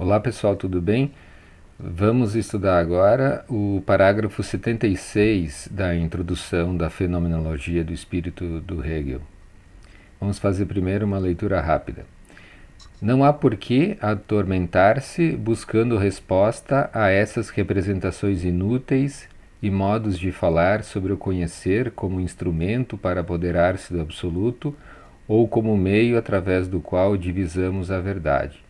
Olá pessoal, tudo bem? Vamos estudar agora o parágrafo 76 da introdução da Fenomenologia do Espírito do Hegel. Vamos fazer primeiro uma leitura rápida. Não há por que atormentar-se buscando resposta a essas representações inúteis e modos de falar sobre o conhecer como instrumento para apoderar-se do absoluto ou como meio através do qual divisamos a verdade.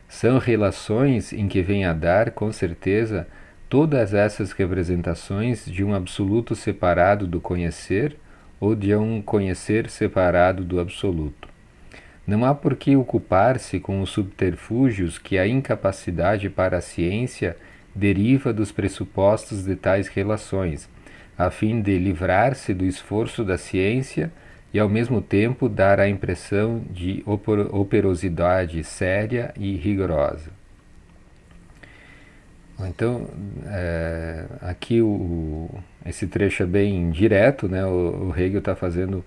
São relações em que vem a dar, com certeza, todas essas representações de um absoluto separado do conhecer ou de um conhecer separado do absoluto. Não há por que ocupar-se com os subterfúgios que a incapacidade para a ciência deriva dos pressupostos de tais relações, a fim de livrar-se do esforço da ciência e ao mesmo tempo dar a impressão de operosidade séria e rigorosa. Então, aqui esse trecho é bem direto, né? O Hegel está fazendo,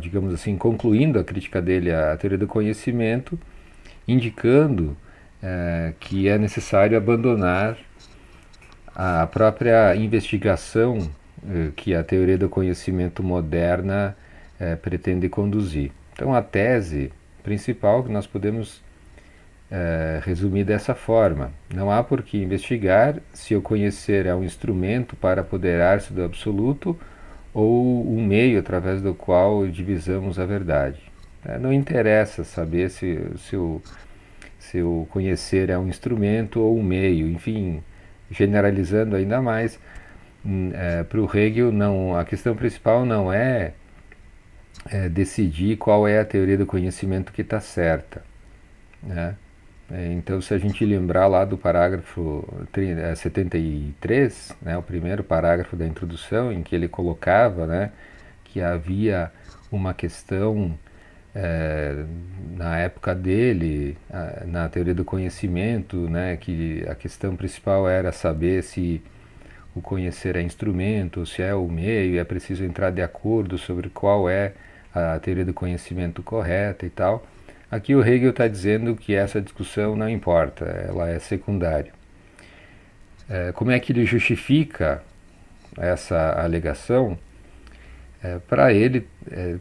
digamos assim, concluindo a crítica dele à teoria do conhecimento, indicando que é necessário abandonar a própria investigação que a teoria do conhecimento moderna pretende conduzir. Então, a tese principal que nós podemos resumir dessa forma: não há por que investigar se o conhecer é um instrumento para apoderar-se do absoluto ou um meio através do qual divisamos a verdade. Não interessa saber se o conhecer é um instrumento ou um meio, enfim, generalizando ainda mais, para o Hegel a questão principal não é decidir qual é a teoria do conhecimento que está certa, né? Então, se a gente lembrar lá do parágrafo 73, né, o primeiro parágrafo da introdução, em que ele colocava, né, que havia uma questão na época dele, na teoria do conhecimento, né, que a questão principal era saber se o conhecer é instrumento, se é o meio, é preciso entrar de acordo sobre qual é a teoria do conhecimento correta e tal. Aqui o Hegel está dizendo que essa discussão não importa, ela é secundária. Como é que ele justifica essa alegação? Para ele,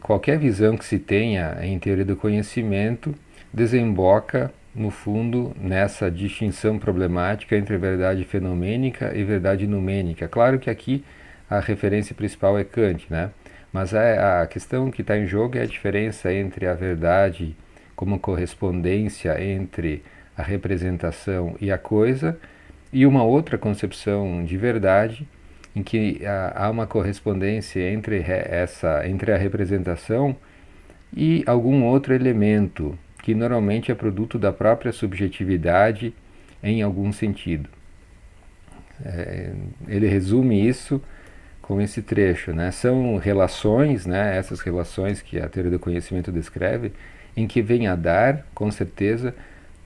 qualquer visão que se tenha em teoria do conhecimento desemboca, no fundo, nessa distinção problemática entre verdade fenomênica e verdade numênica. Claro que aqui a referência principal é Kant, né? Mas a questão que está em jogo é a diferença entre a verdade como correspondência entre a representação e a coisa, e uma outra concepção de verdade em que há uma correspondência entre a representação e algum outro elemento que normalmente é produto da própria subjetividade em algum sentido. Ele resume isso com esse trecho, né? São relações, né? Essas relações que a teoria do conhecimento descreve, em que vem a dar, com certeza,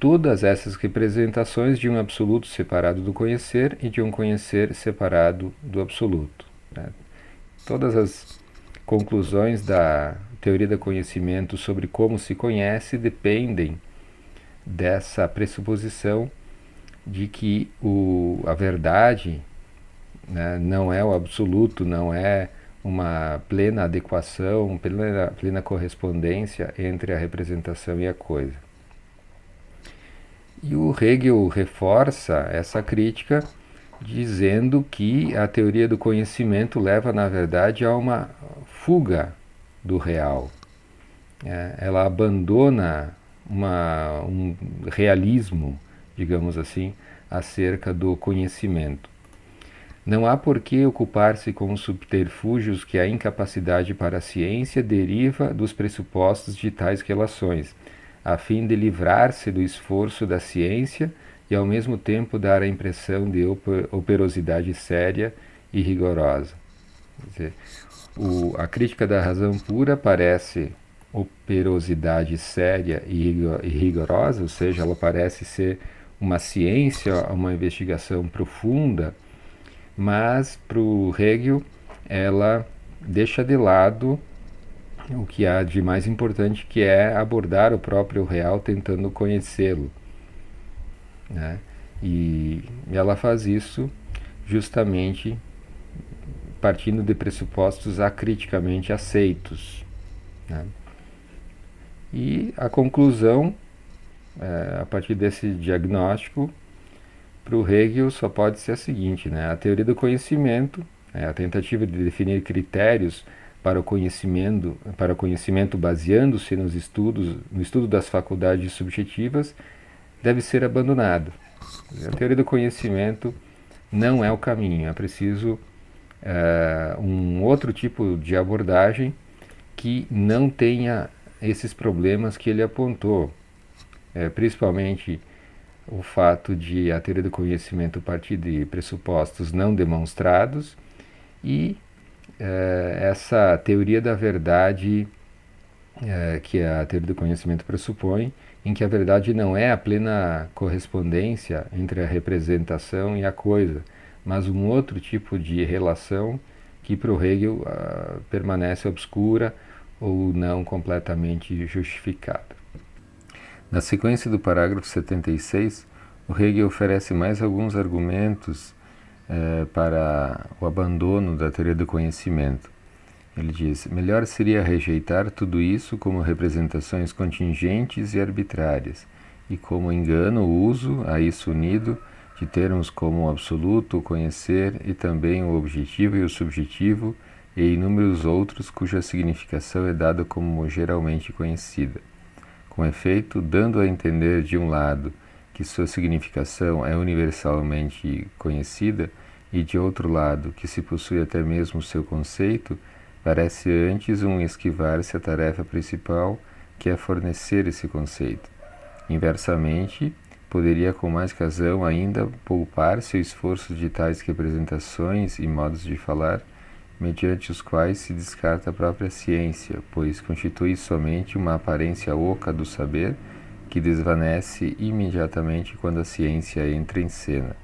todas essas representações de um absoluto separado do conhecer e de um conhecer separado do absoluto, né? Todas as conclusões da teoria do conhecimento sobre como se conhece dependem dessa pressuposição de que a verdade, né, não é o absoluto, não é uma plena adequação, plena correspondência entre a representação e a coisa. E o Hegel reforça essa crítica dizendo que a teoria do conhecimento leva, na verdade, a uma fuga do real. Ela abandona um realismo, digamos assim, acerca do conhecimento. Não há por que ocupar-se com os subterfúgios que a incapacidade para a ciência deriva dos pressupostos de tais relações, a fim de livrar-se do esforço da ciência e ao mesmo tempo dar a impressão de operosidade séria e rigorosa. Quer dizer, a crítica da razão pura parece operosidade séria e rigorosa, ou seja, ela parece ser uma ciência, uma investigação profunda, mas para o Hegel ela deixa de lado o que há de mais importante, que é abordar o próprio real tentando conhecê-lo, né? E ela faz isso justamente partindo de pressupostos acriticamente aceitos, né? E a conclusão, a partir desse diagnóstico, para o Hegel só pode ser a seguinte, né? A teoria do conhecimento, a tentativa de definir critérios para o conhecimento baseando-se nos estudos, no estudo das faculdades subjetivas, deve ser abandonada. A teoria do conhecimento não é o caminho, é preciso um outro tipo de abordagem que não tenha esses problemas que ele apontou, principalmente o fato de a teoria do conhecimento partir de pressupostos não demonstrados e essa teoria da verdade que a teoria do conhecimento pressupõe, em que a verdade não é a plena correspondência entre a representação e a coisa, mas um outro tipo de relação que para o Hegel permanece obscura ou não completamente justificada. Na sequência do parágrafo 76, o Hegel oferece mais alguns argumentos para o abandono da teoria do conhecimento. Ele diz: melhor seria rejeitar tudo isso como representações contingentes e arbitrárias, e como engano o uso, a isso unido, de termos como o absoluto, o conhecer, e também o objetivo e o subjetivo, e inúmeros outros cuja significação é dada como geralmente conhecida. Com efeito, dando a entender, de um lado, que sua significação é universalmente conhecida, e de outro lado, que se possui até mesmo seu conceito, parece antes esquivar-se a tarefa principal, que é fornecer esse conceito. Inversamente, poderia com mais razão ainda poupar-se o esforço de tais representações e modos de falar, mediante os quais se descarta a própria ciência, pois constitui somente uma aparência oca do saber, que desvanece imediatamente quando a ciência entra em cena.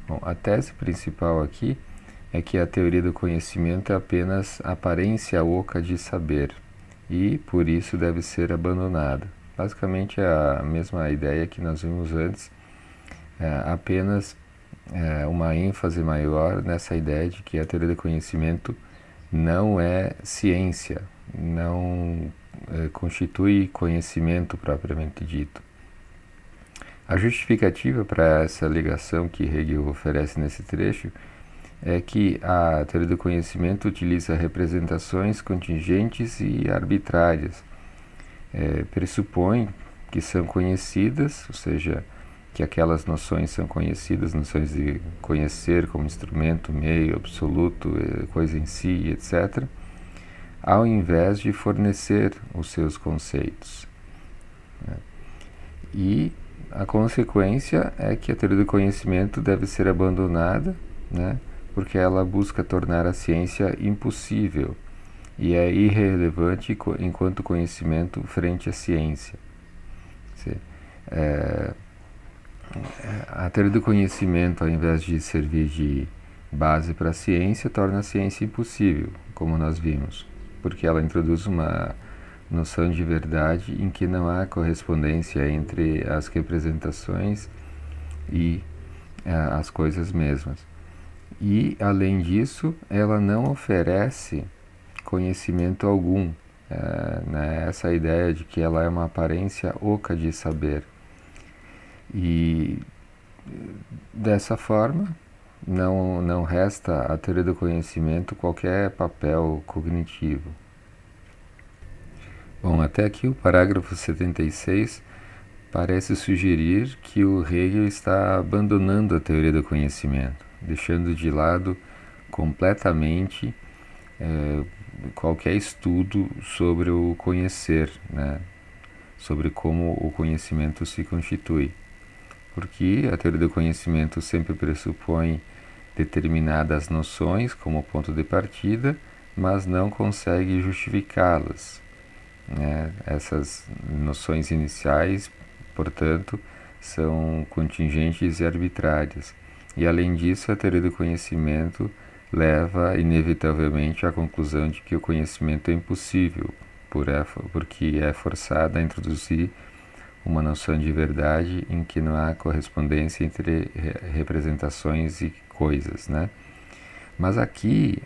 Bom, a tese principal aqui é que a teoria do conhecimento é apenas aparência oca de saber e, por isso, deve ser abandonada. Basicamente é a mesma ideia que nós vimos antes, apenas uma ênfase maior nessa ideia de que a teoria do conhecimento não é ciência, não constitui conhecimento propriamente dito. A justificativa para essa ligação que Hegel oferece nesse trecho é que a teoria do conhecimento utiliza representações contingentes e arbitrárias. Pressupõe que são conhecidas, ou seja, que aquelas noções são conhecidas, noções de conhecer como instrumento, meio, absoluto, coisa em si, etc., ao invés de fornecer os seus conceitos. E a consequência é que a teoria do conhecimento deve ser abandonada, né, porque ela busca tornar a ciência impossível e é irrelevante enquanto conhecimento frente à ciência. A teoria do conhecimento, ao invés de servir de base para a ciência, torna a ciência impossível, como nós vimos, porque ela introduz uma noção de verdade em que não há correspondência entre as representações e as coisas mesmas. E, além disso, ela não oferece conhecimento algum, essa ideia de que ela é uma aparência oca de saber. E, dessa forma, não resta à teoria do conhecimento qualquer papel cognitivo. Bom, até aqui o parágrafo 76 parece sugerir que o Hegel está abandonando a teoria do conhecimento, deixando de lado completamente qualquer estudo sobre o conhecer, né? Sobre como o conhecimento se constitui. Porque a teoria do conhecimento sempre pressupõe determinadas noções como ponto de partida, mas não consegue justificá-las. Essas noções iniciais, portanto, são contingentes e arbitrárias. E, além disso, a teoria do conhecimento leva inevitavelmente à conclusão de que o conhecimento é impossível, porque é forçada a introduzir uma noção de verdade em que não há correspondência entre representações e coisas, né? Mas aqui,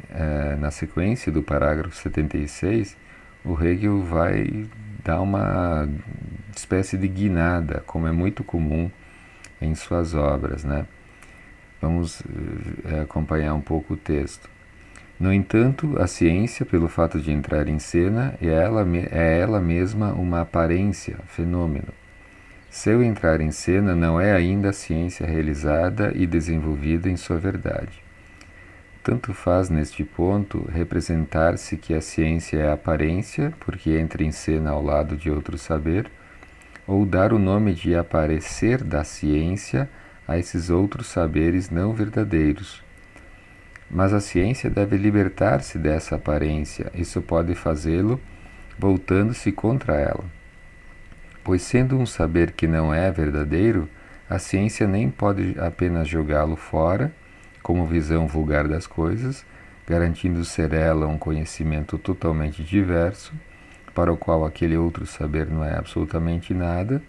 na sequência do parágrafo 76, o Hegel vai dar uma espécie de guinada, como é muito comum em suas obras, né? Vamos acompanhar um pouco o texto. No entanto, a ciência, pelo fato de entrar em cena, é ela mesma uma aparência, fenômeno. Seu entrar em cena não é ainda a ciência realizada e desenvolvida em sua verdade. Tanto faz, neste ponto, representar-se que a ciência é aparência, porque entra em cena ao lado de outro saber, ou dar o nome de aparecer da ciência a esses outros saberes não verdadeiros. Mas a ciência deve libertar-se dessa aparência, e só pode fazê-lo voltando-se contra ela. Pois, sendo um saber que não é verdadeiro, a ciência nem pode apenas jogá-lo fora, como visão vulgar das coisas, garantindo ser ela um conhecimento totalmente diverso, para o qual aquele outro saber não é absolutamente nada,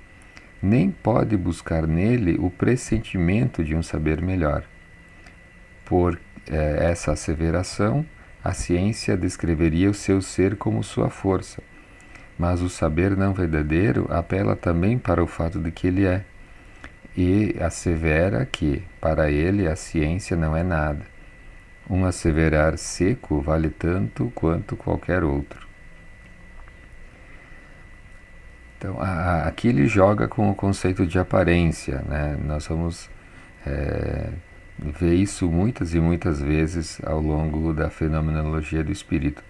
nem pode buscar nele o pressentimento de um saber melhor. Por essa asseveração, a ciência descreveria o seu ser como sua força, mas o saber não verdadeiro apela também para o fato de que ele é, e assevera que, para ele, a ciência não é nada. Um asseverar seco vale tanto quanto qualquer outro. Então, aqui ele joga com o conceito de aparência, né? Nós vamos ver isso muitas e muitas vezes ao longo da fenomenologia do espírito.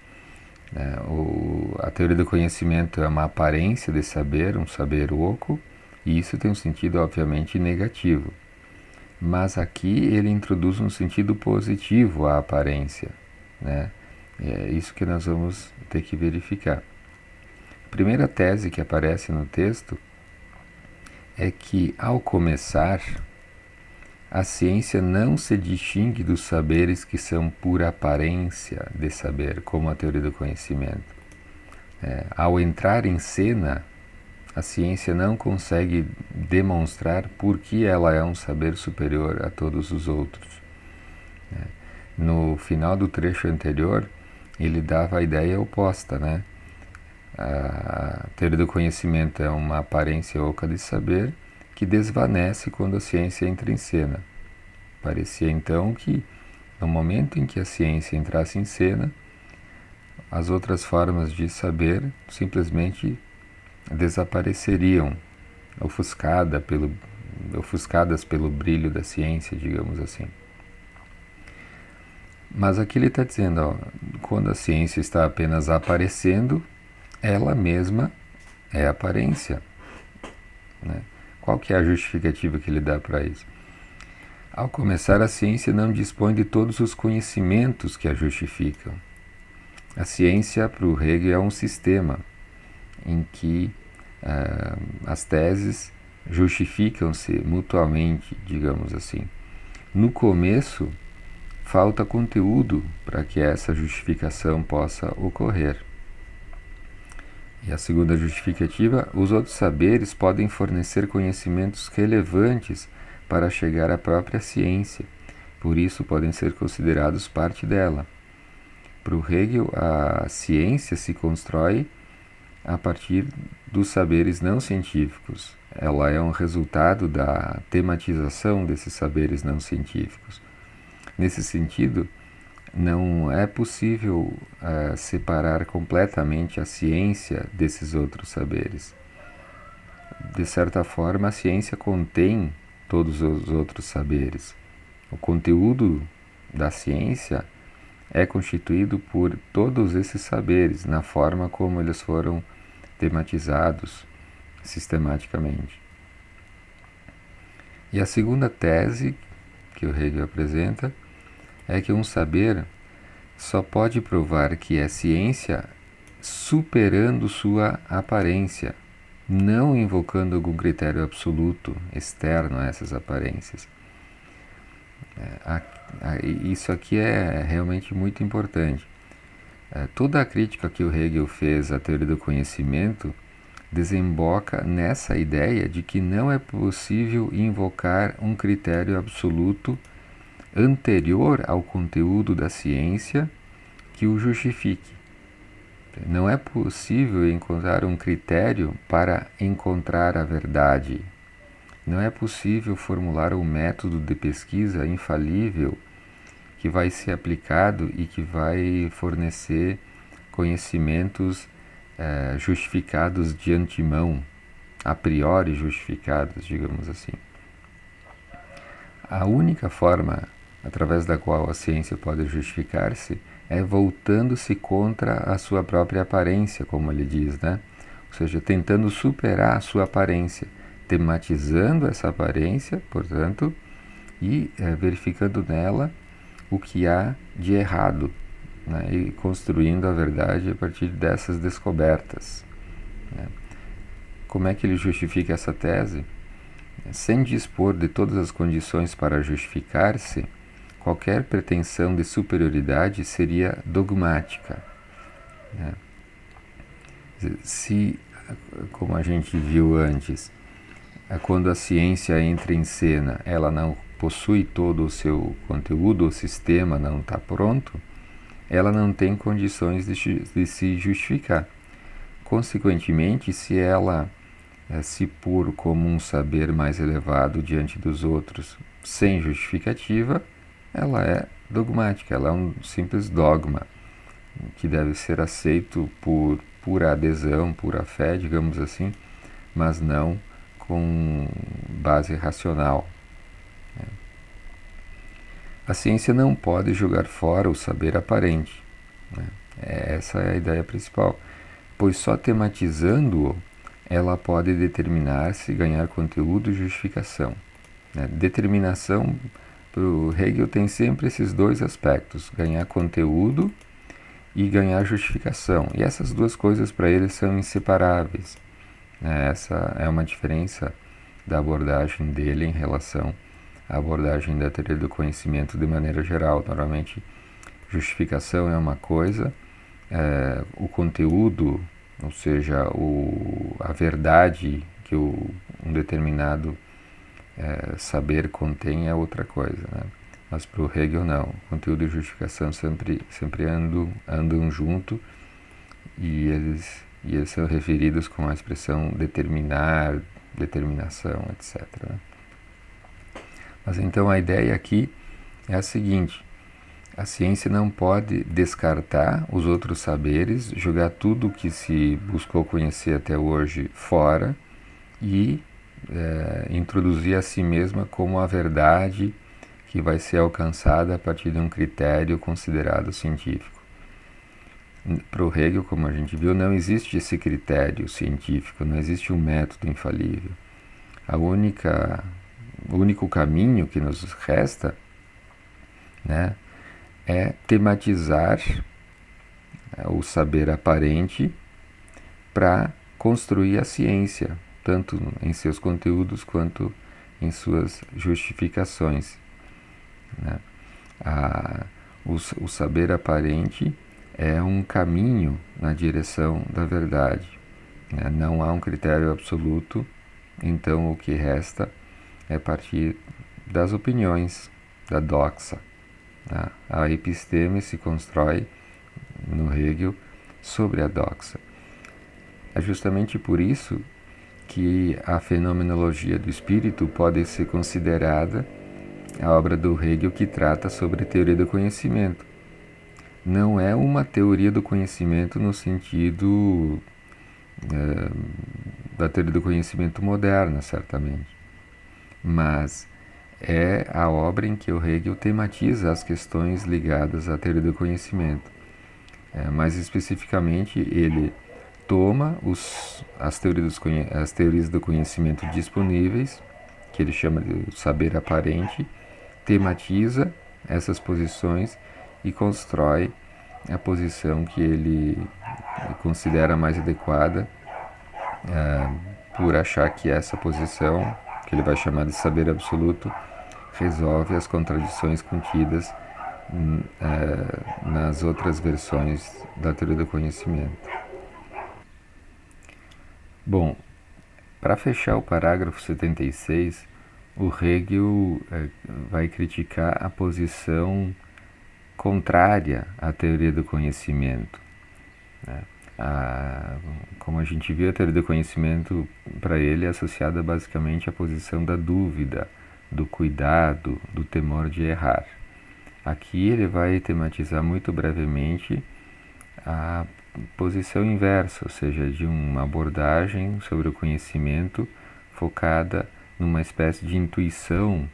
A teoria do conhecimento é uma aparência de saber, um saber oco, e isso tem um sentido obviamente negativo. Mas aqui ele introduz um sentido positivo à aparência, né? É isso que nós vamos ter que verificar. A primeira tese que aparece no texto é que, ao começar, a ciência não se distingue dos saberes que são pura aparência de saber, como a teoria do conhecimento. Ao entrar em cena, a ciência não consegue demonstrar por que ela é um saber superior a todos os outros. No final do trecho anterior, ele dava a ideia oposta, né? A teoria do conhecimento é uma aparência oca de saber que desvanece quando a ciência entra em cena. Parecia então que, no momento em que a ciência entrasse em cena, as outras formas de saber simplesmente desapareceriam, ofuscadas pelo brilho da ciência, digamos assim. Mas aqui ele está dizendo, quando a ciência está apenas aparecendo, ela mesma é aparência, né? Qual que é a justificativa que ele dá para isso? Ao começar, a ciência não dispõe de todos os conhecimentos que a justificam. A ciência, para o Hegel, é um sistema em que as teses justificam-se mutuamente, digamos assim. No começo, falta conteúdo para que essa justificação possa ocorrer. E a segunda justificativa, os outros saberes podem fornecer conhecimentos relevantes para chegar à própria ciência, por isso podem ser considerados parte dela. Para o Hegel, a ciência se constrói a partir dos saberes não científicos. Ela é um resultado da tematização desses saberes não científicos. Nesse sentido, não é possível separar completamente a ciência desses outros saberes. De certa forma, a ciência contém todos os outros saberes. O conteúdo da ciência é constituído por todos esses saberes, na forma como eles foram tematizados sistematicamente. E a segunda tese que o Hegel apresenta é que um saber só pode provar que é ciência superando sua aparência, não invocando algum critério absoluto externo a essas aparências. Isso aqui é realmente muito importante. Toda a crítica que o Hegel fez à teoria do conhecimento desemboca nessa ideia de que não é possível invocar um critério absoluto anterior ao conteúdo da ciência que o justifique. Não é possível encontrar um critério para encontrar a verdade. Não é possível formular um método de pesquisa infalível que vai ser aplicado e que vai fornecer conhecimentos justificados de antemão, a priori justificados, digamos assim. A única forma através da qual a ciência pode justificar-se é voltando-se contra a sua própria aparência, como ele diz, né? Ou seja, tentando superar a sua aparência, tematizando essa aparência, portanto, e verificando nela o que há de errado, né? E construindo a verdade a partir dessas descobertas, né? Como é que ele justifica essa tese? Sem dispor de todas as condições para justificar-se, qualquer pretensão de superioridade seria dogmática, né? Se, como a gente viu antes, quando a ciência entra em cena, ela não possui todo o seu conteúdo, o sistema não está pronto, ela não tem condições de se justificar. Consequentemente, se ela se pôr como um saber mais elevado diante dos outros sem justificativa, ela é dogmática, ela é um simples dogma que deve ser aceito por pura adesão, pura fé, digamos assim, mas não com base racional. A ciência não pode jogar fora o saber aparente, né? Essa é a ideia principal, pois só tematizando-o ela pode determinar-se, ganhar conteúdo e justificação, né? Determinação, para o Hegel, tem sempre esses dois aspectos, ganhar conteúdo e ganhar justificação. E essas duas coisas para ele são inseparáveis, né? Essa é uma diferença da abordagem dele em relação à abordagem da teoria do conhecimento de maneira geral. Normalmente, justificação é uma coisa, o conteúdo, ou seja, a verdade que um determinado saber contém é outra coisa, né? Mas para o Hegel não, conteúdo e justificação sempre andam junto, e eles são referidos com a expressão determinar, determinação, etc., né? Mas então a ideia aqui é a seguinte: a ciência não pode descartar os outros saberes, jogar tudo o que se buscou conhecer até hoje fora e introduzir a si mesma como a verdade que vai ser alcançada a partir de um critério considerado científico. Para o Hegel, como a gente viu, não existe esse critério científico, não existe um método infalível. O único caminho que nos resta, né, é tematizar o saber aparente para construir a ciência, tanto em seus conteúdos quanto em suas justificações, né? O saber aparente é um caminho na direção da verdade, né? Não há um critério absoluto, então o que resta é partir das opiniões, da doxa, né? A episteme se constrói no Hegel sobre a doxa. É justamente por isso que a fenomenologia do espírito pode ser considerada a obra do Hegel que trata sobre a teoria do conhecimento. Não é uma teoria do conhecimento no sentido da teoria do conhecimento moderna, certamente, mas é a obra em que o Hegel tematiza as questões ligadas à teoria do conhecimento. Mais especificamente, ele toma as teorias do conhecimento disponíveis, que ele chama de saber aparente, tematiza essas posições e constrói a posição que ele considera mais adequada, por achar que essa posição, que ele vai chamar de saber absoluto, resolve as contradições contidas nas outras versões da teoria do conhecimento. Bom, para fechar o parágrafo 76, o Hegel vai criticar a posição contrária à teoria do conhecimento. Né? Como a gente viu, a teoria do conhecimento para ele é associada basicamente à posição da dúvida, do cuidado, do temor de errar. Aqui ele vai tematizar muito brevemente a posição inversa, ou seja, de uma abordagem sobre o conhecimento focada numa espécie de intuição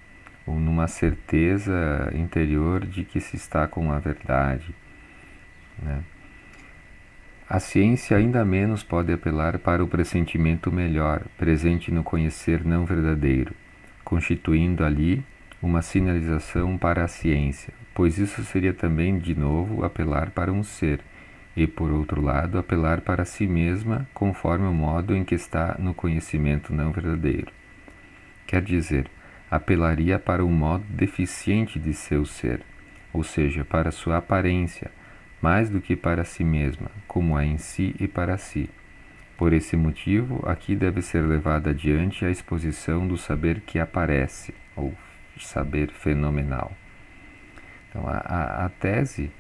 ou numa certeza interior de que se está com a verdade, né? A ciência ainda menos pode apelar para o pressentimento melhor, presente no conhecer não verdadeiro, constituindo ali uma sinalização para a ciência, pois isso seria também, de novo, apelar para um ser, e, por outro lado, apelar para si mesma conforme o modo em que está no conhecimento não verdadeiro. Quer dizer, apelaria para o modo deficiente de seu ser, ou seja, para sua aparência, mais do que para si mesma, como é em si e para si. Por esse motivo, aqui deve ser levada adiante a exposição do saber que aparece, ou saber fenomenal. Então, a tese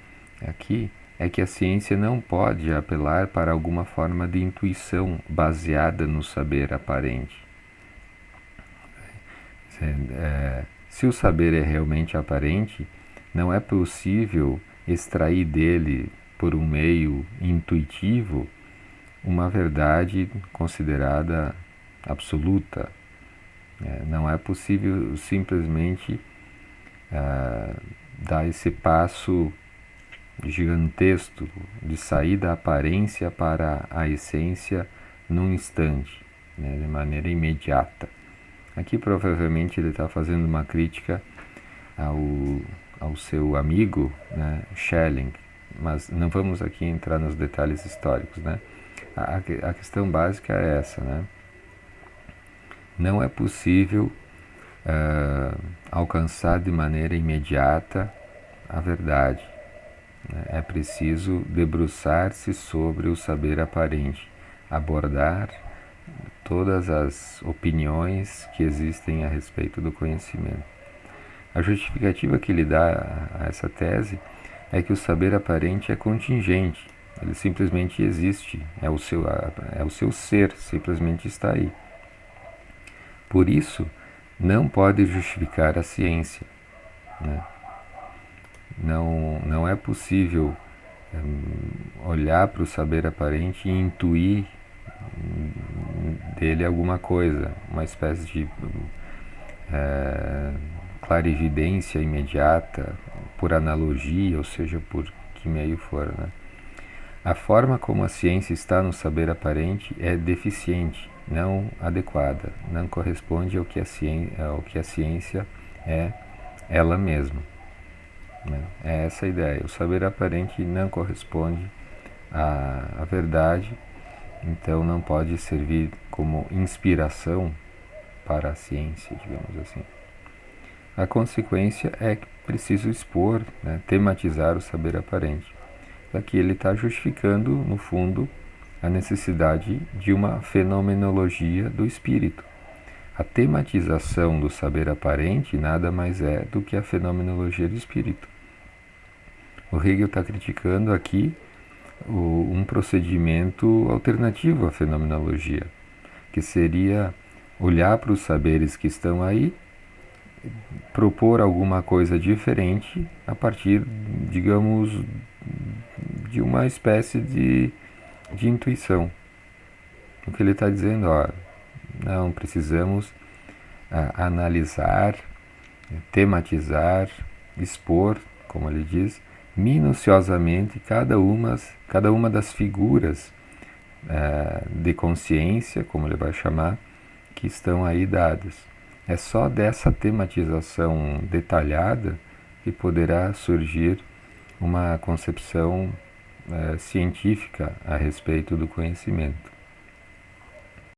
aqui é que a ciência não pode apelar para alguma forma de intuição baseada no saber aparente. Se o saber é realmente aparente, não é possível extrair dele, por um meio intuitivo, uma verdade considerada absoluta. Não é possível simplesmente dar esse passo gigantesco de sair da aparência para a essência num instante, né, de maneira imediata. Aqui provavelmente ele está fazendo uma crítica ao seu amigo, né, Schelling, mas não vamos aqui entrar nos detalhes históricos, né? A questão básica é essa, né? Não é possível alcançar de maneira imediata a verdade. Né? É preciso debruçar-se sobre o saber aparente, abordar todas as opiniões que existem a respeito do conhecimento. A justificativa que ele dá a essa tese é que o saber aparente é contingente, ele simplesmente existe, é o seu ser, simplesmente está aí. Por isso, não pode justificar a ciência. Né? Não é possível olhar para o saber aparente e intuir dele alguma coisa, uma espécie de clarividência imediata, por analogia, ou seja, por que meio for. Né? A forma como a ciência está no saber aparente é deficiente, não adequada, não corresponde ao que a ciência é ela mesma. Né? É essa a ideia. O saber aparente não corresponde à verdade, então não pode servir como inspiração para a ciência, digamos assim. A consequência é que preciso expor, né, tematizar o saber aparente. Aqui ele está justificando, no fundo, a necessidade de uma fenomenologia do espírito. A tematização do saber aparente nada mais é do que a fenomenologia do espírito. O Hegel está criticando aqui um procedimento alternativo à fenomenologia, que seria olhar para os saberes que estão aí, propor alguma coisa diferente a partir, digamos, de uma espécie de intuição. O que ele está dizendo, não precisamos analisar, tematizar, expor, como ele diz, minuciosamente cada uma das figuras de consciência, como ele vai chamar, que estão aí dadas. É só dessa tematização detalhada que poderá surgir uma concepção científica a respeito do conhecimento.